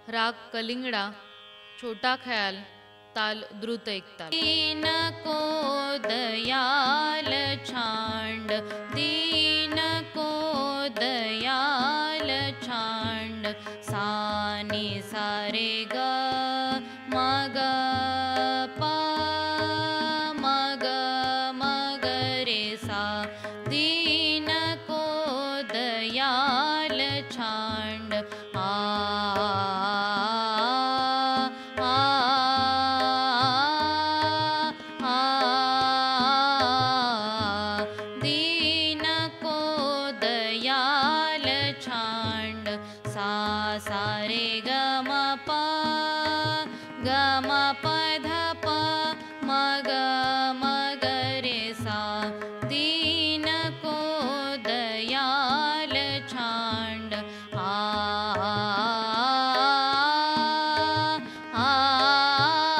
राग कलिंगडा, छोटा ख्याल, ताल द्रुत एकताल। दीन को दयाल छांड, दीन को दयाल छांड, सानी सारे ग मग पा मग मग रे सा। दीन को दयाल छांड, आ दीन को दयाल छांड, सा सा रे ग म पा